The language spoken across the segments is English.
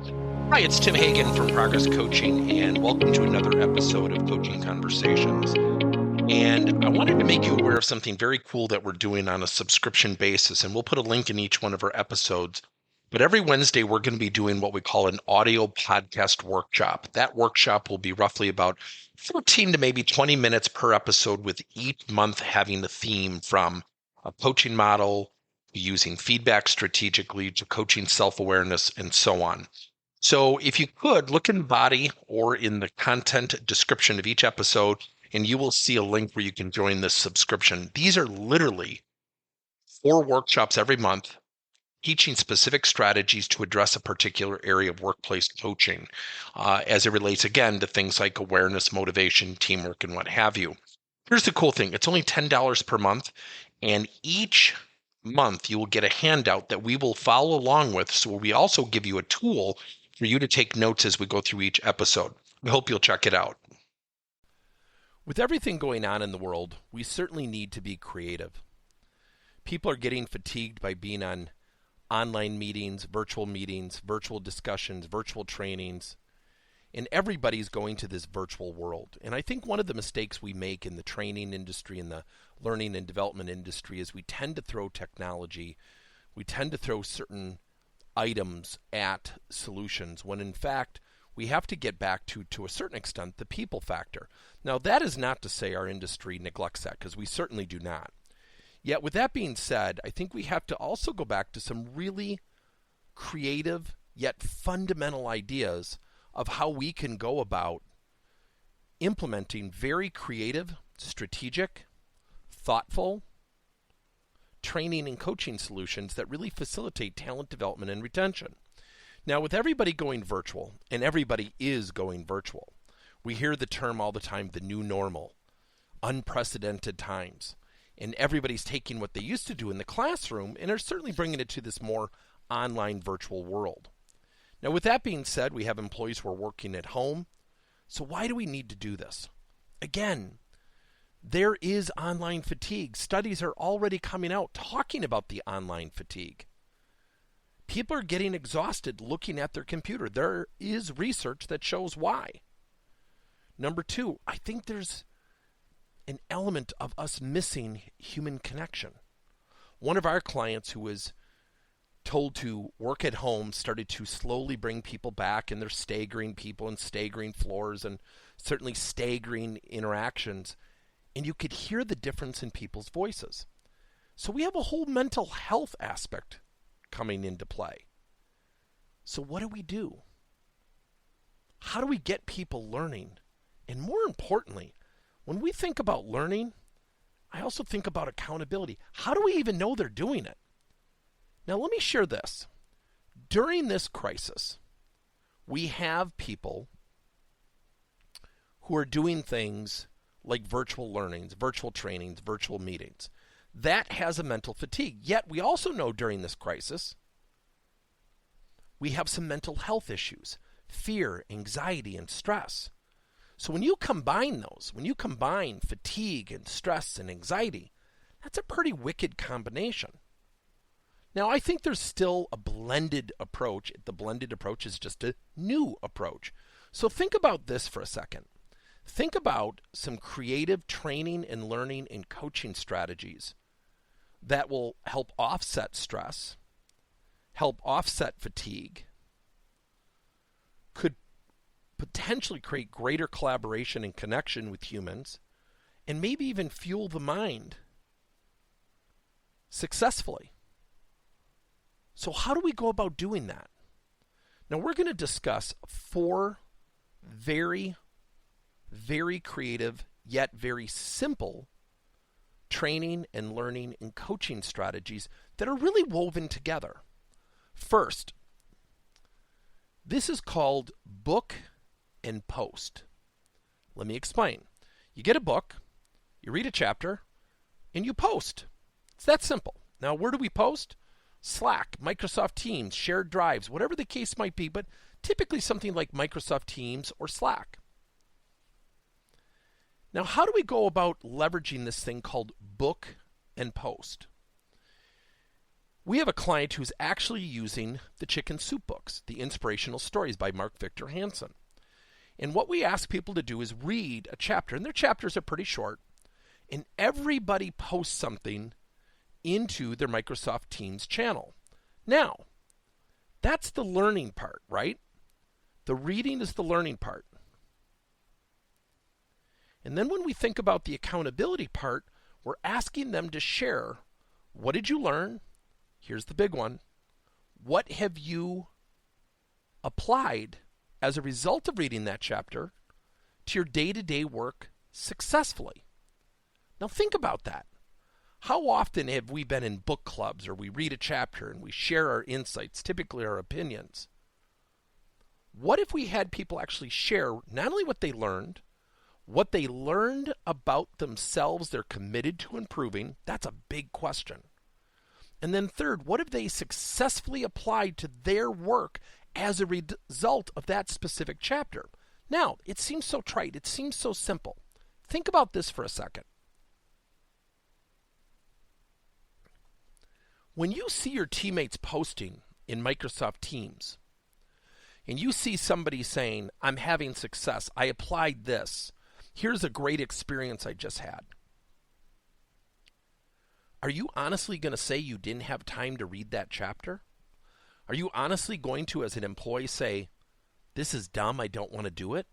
Hi, it's Tim Hagen from Progress Coaching, and welcome to another episode of Coaching Conversations. And I wanted to make you aware of something very cool that we're doing on a subscription basis, and we'll put a link in each one of our episodes. But every Wednesday, we're going to be doing what we call an audio podcast workshop. That workshop will be roughly about 14 to maybe 20 minutes per episode, with each month having a theme from a coaching model, using feedback strategically, to coaching self-awareness, and so on. So if you could, look in the body or in the content description of each episode, and you will see a link where you can join this subscription. These are literally 4 workshops every month, teaching specific strategies to address a particular area of workplace coaching, as it relates, again, to things like awareness, motivation, teamwork, and what have you. Here's the cool thing. It's only $10 per month, and each month you will get a handout that we will follow along with. So we also give you a tool for you to take notes as we go through each episode. We hope you'll check it out. With everything going on in the world, we certainly need to be creative. People are getting fatigued by being on online meetings, virtual discussions, virtual trainings, and everybody's going to this virtual world. And I think one of the mistakes we make in the training industry and the learning and development industry is we tend to throw technology, we tend to throw certain items at solutions, when in fact we have to get back to a certain extent, the people factor. Now, that is not to say our industry neglects that, because we certainly do not. Yet, with that being said, I think we have to also go back to some really creative yet fundamental ideas of how we can go about implementing very creative, strategic, thoughtful training and coaching solutions that really facilitate talent development and retention. Now, with everybody going virtual, and everybody is going virtual, we hear the term all the time, the new normal, unprecedented times, and everybody's taking what they used to do in the classroom and are certainly bringing it to this more online virtual world. Now, with that being said, we have employees who are working at home. So why do we need to do this? Again, there is online fatigue. Studies are already coming out talking about the online fatigue. People are getting exhausted looking at their computer. There is research that shows why. Number 2, I think there's an element of us missing human connection. One of our clients who was told to work at home started to slowly bring people back, and they're staggering people and staggering floors and certainly staggering interactions. And you could hear the difference in people's voices. So we have a whole mental health aspect coming into play. So what do? How do we get people learning? And more importantly, when we think about learning, I also think about accountability. How do we even know they're doing it? Now, let me share this. During this crisis, we have people who are doing things like virtual learnings, virtual trainings, virtual meetings. That has a mental fatigue. Yet we also know during this crisis, we have some mental health issues, fear, anxiety, and stress. So when you combine those, when you combine fatigue and stress and anxiety, that's a pretty wicked combination. Now, I think there's still a blended approach. The blended approach is just a new approach. So think about this for a second. Think about some creative training and learning and coaching strategies that will help offset stress, help offset fatigue, could potentially create greater collaboration and connection with humans, and maybe even fuel the mind successfully. So how do we go about doing that? Now, we're going to discuss 4 very creative yet very simple training and learning and coaching strategies that are really woven together. First, this is called book and post. Let me explain. You get a book, you read a chapter, and you post. It's that simple. Now, where do we post? Slack, Microsoft Teams, shared drives, whatever the case might be, but typically something like Microsoft Teams or Slack. Now, how do we go about leveraging this thing called book and post? We have a client who's actually using the Chicken Soup books, the inspirational stories by Mark Victor Hansen. And what we ask people to do is read a chapter, and their chapters are pretty short, and everybody posts something into their Microsoft Teams channel. Now, that's the learning part, right? The reading is the learning part. And then when we think about the accountability part, we're asking them to share, what did you learn? Here's the big one. What have you applied as a result of reading that chapter to your day-to-day work successfully? Now think about that. How often have we been in book clubs or we read a chapter and we share our insights, typically our opinions? What if we had people actually share not only what they learned about themselves they're committed to improving? That's a big question. And then third, what have they successfully applied to their work as a result of that specific chapter? Now, it seems so trite. It seems so simple. Think about this for a second. When you see your teammates posting in Microsoft Teams, and you see somebody saying, I'm having success, I applied this, here's a great experience I just had. Are you honestly going to say you didn't have time to read that chapter? Are you honestly going to, as an employee, say, this is dumb, I don't want to do it?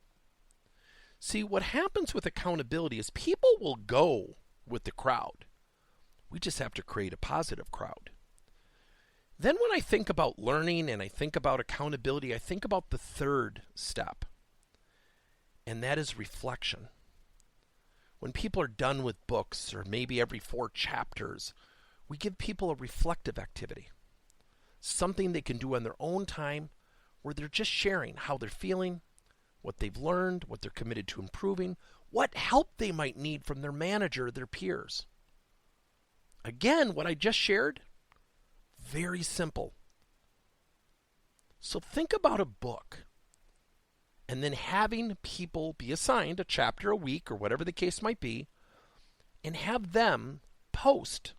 See, what happens with accountability is people will go with the crowd. We just have to create a positive crowd. Then when I think about learning and I think about accountability, I think about the third step, and that is reflection. When people are done with books, or maybe every 4 chapters, we give people a reflective activity, something they can do on their own time where they're just sharing how they're feeling, what they've learned, what they're committed to improving, what help they might need from their manager or their peers. Again, what I just shared, very simple. So think about a book and then having people be assigned a chapter a week or whatever the case might be, and have them post.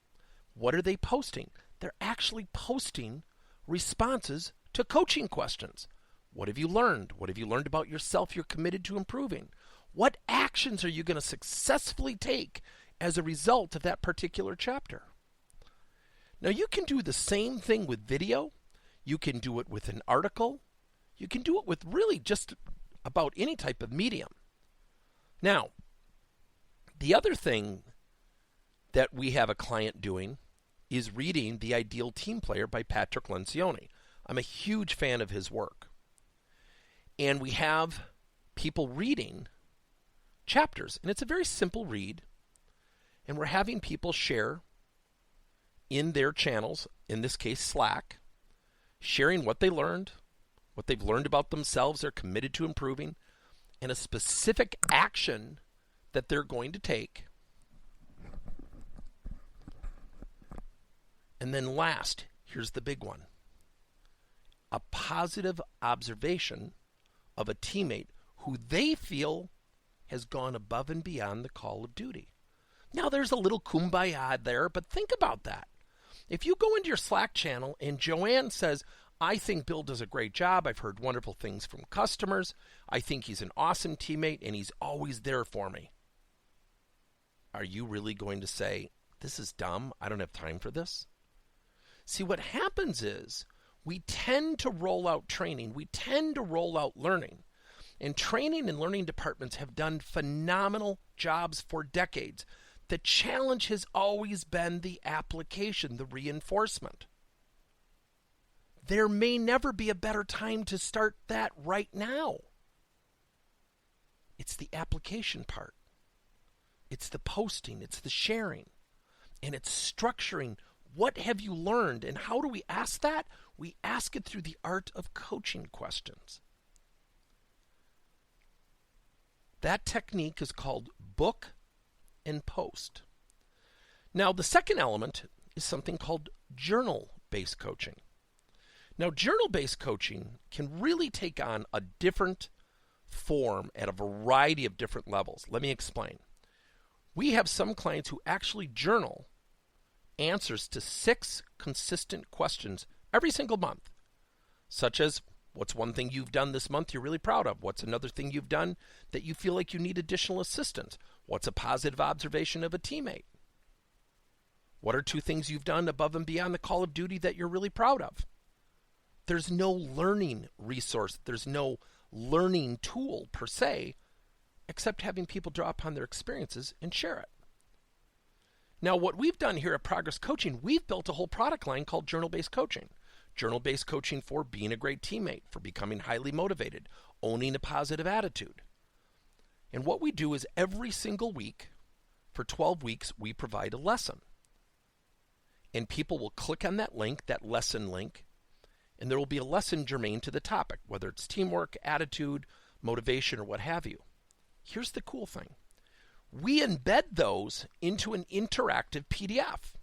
What are they posting? They're actually posting responses to coaching questions. What have you learned? What have you learned about yourself you're committed to improving? What actions are you going to successfully take as a result of that particular chapter? Now, you can do the same thing with video. You can do it with an article. You can do it with really just about any type of medium. Now, the other thing that we have a client doing is reading The Ideal Team Player by Patrick Lencioni. I'm a huge fan of his work. And we have people reading chapters, and it's a very simple read. And we're having people share in their channels, in this case Slack, sharing what they learned, what they've learned about themselves they're committed to improving, and a specific action that they're going to take. And then last, here's the big one. A positive observation of a teammate who they feel has gone above and beyond the call of duty. Now, there's a little kumbaya there, but think about that. If you go into your Slack channel and Joanne says, I think Bill does a great job. I've heard wonderful things from customers. I think he's an awesome teammate and he's always there for me. Are you really going to say, this is dumb, I don't have time for this? See, what happens is we tend to roll out training. We tend to roll out learning. And training and learning departments have done phenomenal jobs for decades. The challenge has always been the application, the reinforcement. There may never be a better time to start that right now. It's the application part. It's the posting. It's the sharing. And it's structuring. What have you learned? And how do we ask that? We ask it through the art of coaching questions. That technique is called book and post. Now, the second element is something called journal-based coaching. Now, journal-based coaching can really take on a different form at a variety of different levels. Let me explain. We have some clients who actually journal answers to 6 consistent questions every single month, such as, what's one thing you've done this month you're really proud of? What's another thing you've done that you feel like you need additional assistance? What's a positive observation of a teammate? What are 2 things you've done above and beyond the call of duty that you're really proud of? There's no learning resource. There's no learning tool per se, except having people draw upon their experiences and share it. Now, what we've done here at Progress Coaching, we've built a whole product line called Journal-Based Coaching. Journal-based coaching for being a great teammate, for becoming highly motivated, owning a positive attitude. And what we do is every single week, for 12 weeks, we provide a lesson. And people will click on that link, that lesson link, and there will be a lesson germane to the topic, whether it's teamwork, attitude, motivation, or what have you. Here's the cool thing. We embed those into an interactive PDF.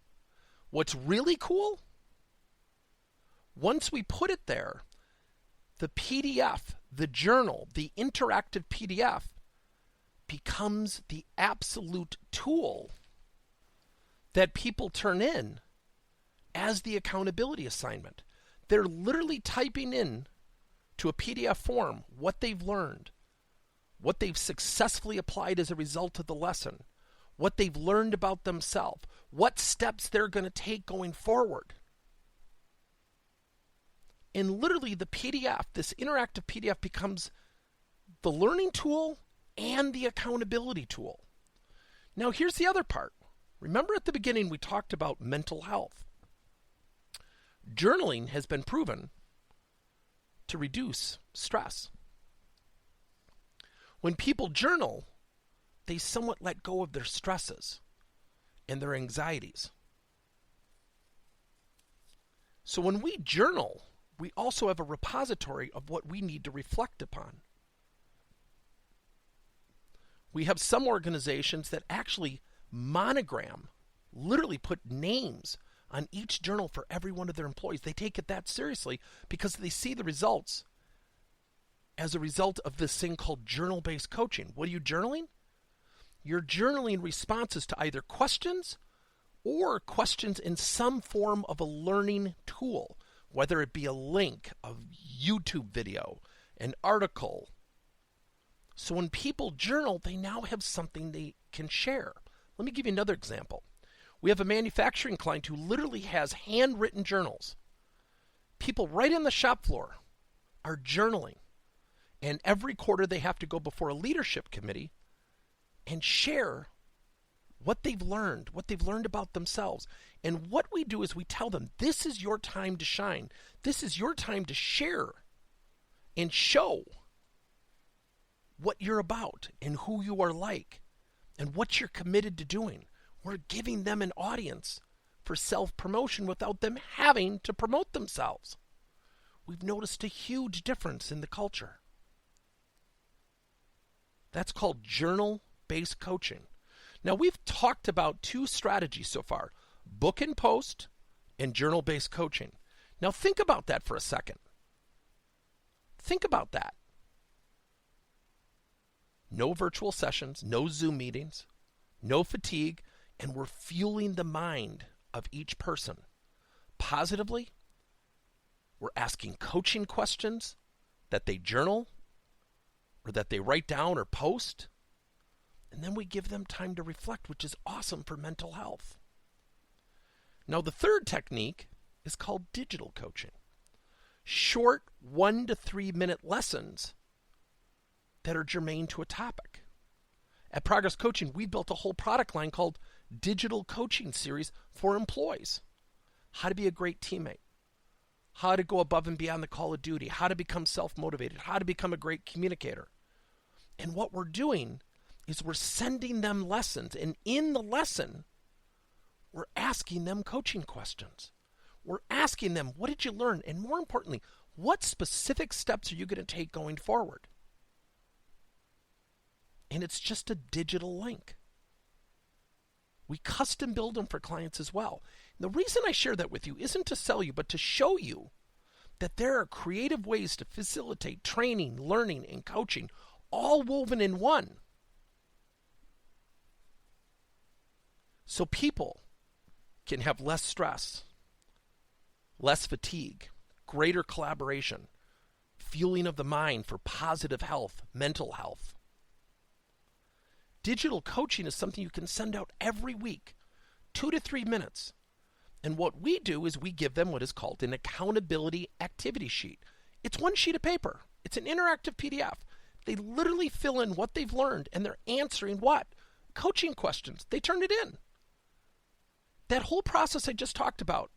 What's really cool? Once we put it there, the PDF, the journal, the interactive PDF becomes the absolute tool that people turn in as the accountability assignment. They're literally typing in to a PDF form what they've learned, what they've successfully applied as a result of the lesson, what they've learned about themselves, what steps they're going to take going forward. And literally the PDF, this interactive PDF, becomes the learning tool and the accountability tool. Now here's the other part. Remember at the beginning we talked about mental health. Journaling has been proven to reduce stress. When people journal, they somewhat let go of their stresses and their anxieties. So when we journal, we also have a repository of what we need to reflect upon. We have some organizations that actually monogram, literally put names on each journal for every one of their employees. They take it that seriously because they see the results as a result of this thing called journal-based coaching. What are you journaling? You're journaling responses to either questions or questions in some form of a learning tool, whether it be a link, a YouTube video, an article. So when people journal, they now have something they can share. Let me give you another example. We have a manufacturing client who literally has handwritten journals. People right in the shop floor are journaling. And every quarter they have to go before a leadership committee and share what they've learned about themselves. And what we do is we tell them, this is your time to shine. This is your time to share and show what you're about and who you are like and what you're committed to doing. We're giving them an audience for self-promotion without them having to promote themselves. We've noticed a huge difference in the culture. That's called journal-based coaching. Now, we've talked about 2 strategies so far, book and post and journal-based coaching. Now, think about that for a second. Think about that. No virtual sessions, no Zoom meetings, no fatigue, and we're fueling the mind of each person. Positively, we're asking coaching questions that they journal or that they write down or post, and then we give them time to reflect, which is awesome for mental health. Now, the third technique is called digital coaching. Short 1 to 3 minute lessons that are germane to a topic. At Progress Coaching, we built a whole product line called Digital Coaching Series for employees. How to be a great teammate, how to go above and beyond the call of duty, how to become self-motivated, how to become a great communicator. And what we're doing is we're sending them lessons, and in the lesson, we're asking them coaching questions. We're asking them, what did you learn? And more importantly, what specific steps are you going to take going forward? And it's just a digital link. We custom build them for clients as well. And the reason I share that with you isn't to sell you, but to show you that there are creative ways to facilitate training, learning, and coaching, all woven in one. So people can have less stress, less fatigue, greater collaboration, fueling of the mind for positive health, mental health. Digital coaching is something you can send out every week, 2 to 3 minutes. And what we do is we give them what is called an accountability activity sheet. It's one sheet of paper. It's an interactive PDF. They literally fill in what they've learned, and they're answering what? Coaching questions. They turn it in. That whole process I just talked about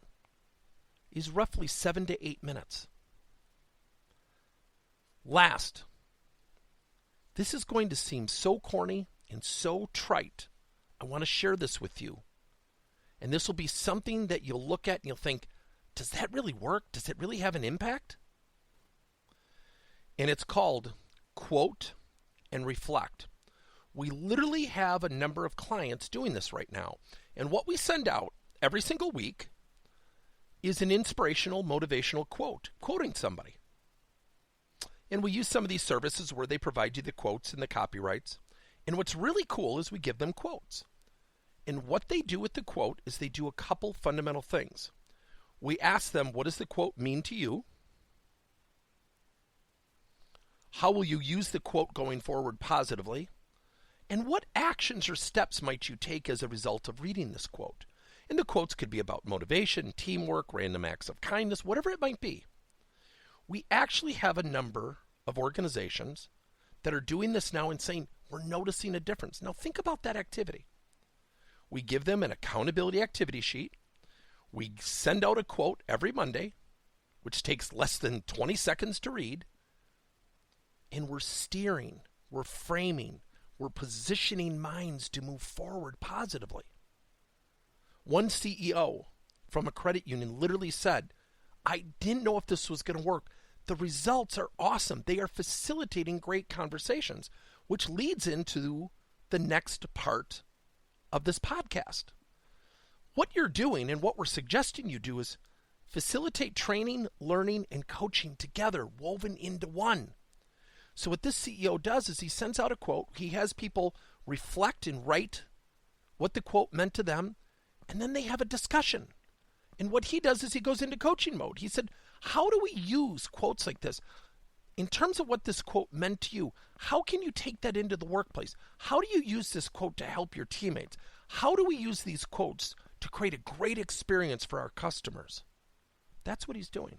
is roughly 7 to 8 minutes. Last, this is going to seem so corny and so trite. I want to share this with you. And this will be something that you'll look at and you'll think, does that really work? Does it really have an impact? And it's called quote and reflect. We literally have a number of clients doing this right now. And what we send out every single week is an inspirational, motivational quote, quoting somebody. And we use some of these services where they provide you the quotes and the copyrights. And what's really cool is we give them quotes. And what they do with the quote is they do a couple fundamental things. We ask them, what does the quote mean to you? How will you use the quote going forward positively? And what actions or steps might you take as a result of reading this quote? And the quotes could be about motivation, teamwork, random acts of kindness, whatever it might be. We actually have a number of organizations that are doing this now and saying, we're noticing a difference. Now think about that activity. We give them an accountability activity sheet. We send out a quote every Monday, which takes less than 20 seconds to read. And we're steering, we're framing, we're positioning minds to move forward positively. One CEO from a credit union literally said, I didn't know if this was going to work. The results are awesome. They are facilitating great conversations, which leads into the next part of this podcast. What you're doing and what we're suggesting you do is facilitate training, learning, and coaching together, woven into one. So what this CEO does is he sends out a quote. He has people reflect and write what the quote meant to them, and then they have a discussion. And what he does is he goes into coaching mode. He said, how do we use quotes like this? In terms of what this quote meant to you, how can you take that into the workplace? How do you use this quote to help your teammates? How do we use these quotes to create a great experience for our customers? That's what he's doing.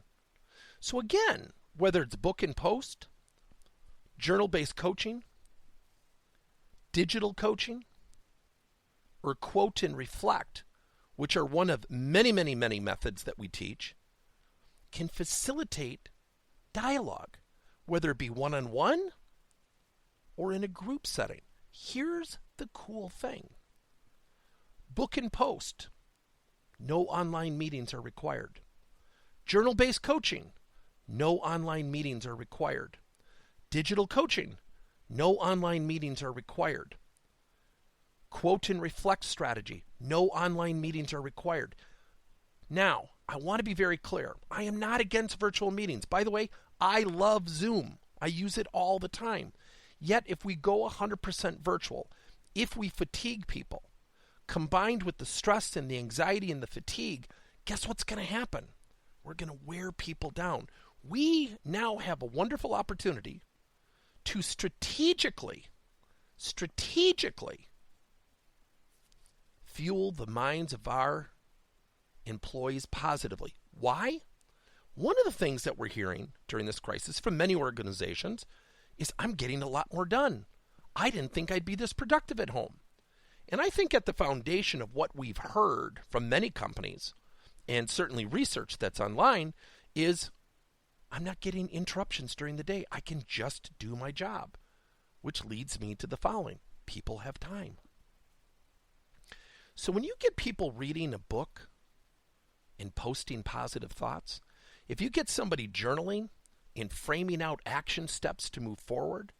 So again, whether it's book and post, journal-based coaching, digital coaching, or quote and reflect, which are one of many, many, many methods that we teach, can facilitate dialogue, whether it be one-on-one or in a group setting. Here's the cool thing. Book and post, no online meetings are required. Journal-based coaching, no online meetings are required. Digital coaching, no online meetings are required. Quote and reflect strategy, no online meetings are required. Now, I want to be very clear. I am not against virtual meetings. By the way, I love Zoom. I use it all the time. Yet, if we go 100% virtual, if we fatigue people, combined with the stress and the anxiety and the fatigue, guess what's going to happen? We're going to wear people down. We now have a wonderful opportunity to strategically fuel the minds of our employees positively. Why? One of the things that we're hearing during this crisis from many organizations is, I'm getting a lot more done. I didn't think I'd be this productive at home. And I think at the foundation of what we've heard from many companies, and certainly research that's online, is I'm not getting interruptions during the day. I can just do my job, which leads me to the following. People have time. So when you get people reading a book and posting positive thoughts, if you get somebody journaling and framing out action steps to move forward,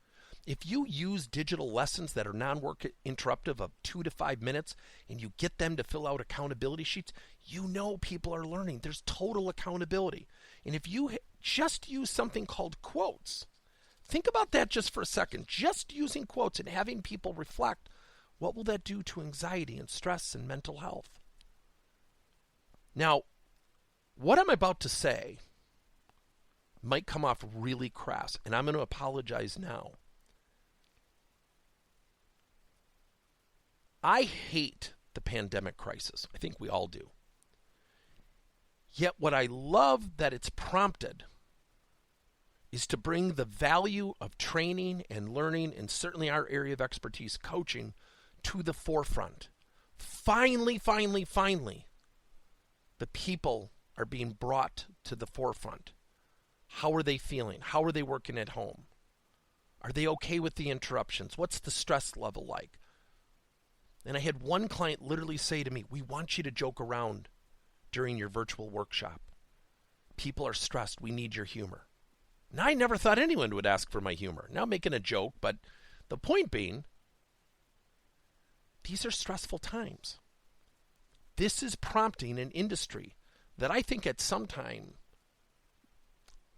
if you use digital lessons that are non-work interruptive of 2 to 5 minutes and you get them to fill out accountability sheets, you know people are learning. There's total accountability. And if you just use something called quotes, think about that just for a second. Just using quotes and having people reflect, what will that do to anxiety and stress and mental health? Now, what I'm about to say might come off really crass, and I'm going to apologize now. I hate the pandemic crisis. I think we all do. Yet what I love that it's prompted is to bring the value of training and learning, and certainly our area of expertise, coaching, to the forefront. Finally, the people are being brought to the forefront. How are they feeling? How are they working at home? Are they okay with the interruptions? What's the stress level like? And I had one client literally say to me, "We want you to joke around during your virtual workshop. People are stressed. We need your humor." Now, I never thought anyone would ask for my humor. Now I'm making a joke, but the point being, these are stressful times. This is prompting an industry that I think at some time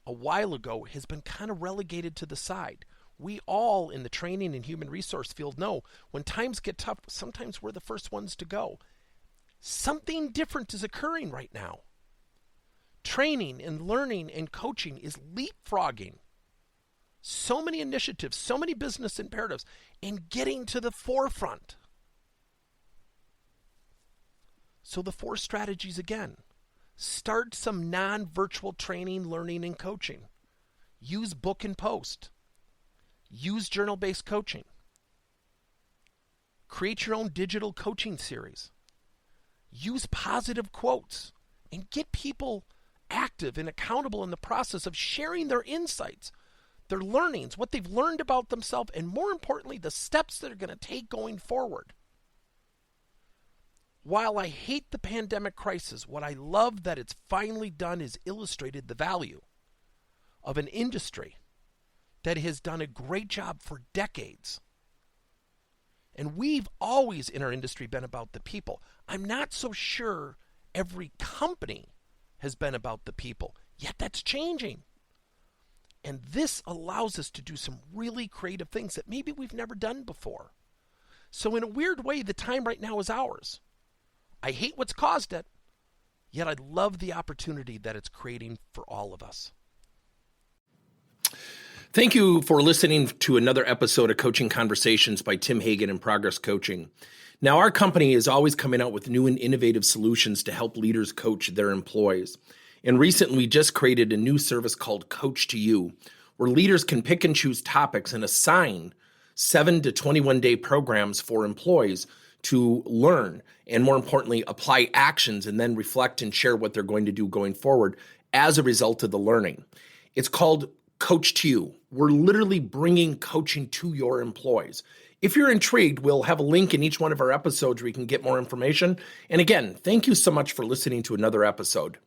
a while ago has been kind of relegated to the side. We all in the training and human resource field know when times get tough, sometimes we're the first ones to go. Something different is occurring right now. Training and learning and coaching is leapfrogging so many initiatives, so many business imperatives, and getting to the forefront. So the 4 strategies again. Start some non-virtual training, learning, and coaching. Use book and post. Use journal-based coaching. Create your own digital coaching series. Use positive quotes and get people active and accountable in the process of sharing their insights, their learnings, what they've learned about themselves, and more importantly, the steps they're going to take going forward. While I hate the pandemic crisis, what I love that it's finally done is illustrated the value of an industry that has done a great job for decades. And we've always in our industry been about the people. I'm not so sure every company has been about the people, yet that's changing. And this allows us to do some really creative things that maybe we've never done before. So in a weird way, the time right now is ours. I hate what's caused it, yet I love the opportunity that it's creating for all of us. Thank you for listening to another episode of Coaching Conversations by Tim Hagen and Progress Coaching. Now, our company is always coming out with new and innovative solutions to help leaders coach their employees. And recently, we just created a new service called Coach to You, where leaders can pick and choose topics and assign 7 to 21-day programs for employees to learn and, more importantly, apply actions and then reflect and share what they're going to do going forward as a result of the learning. It's called Coach to You. We're literally bringing coaching to your employees. If you're intrigued, we'll have a link in each one of our episodes where you can get more information. And again, thank you so much for listening to another episode.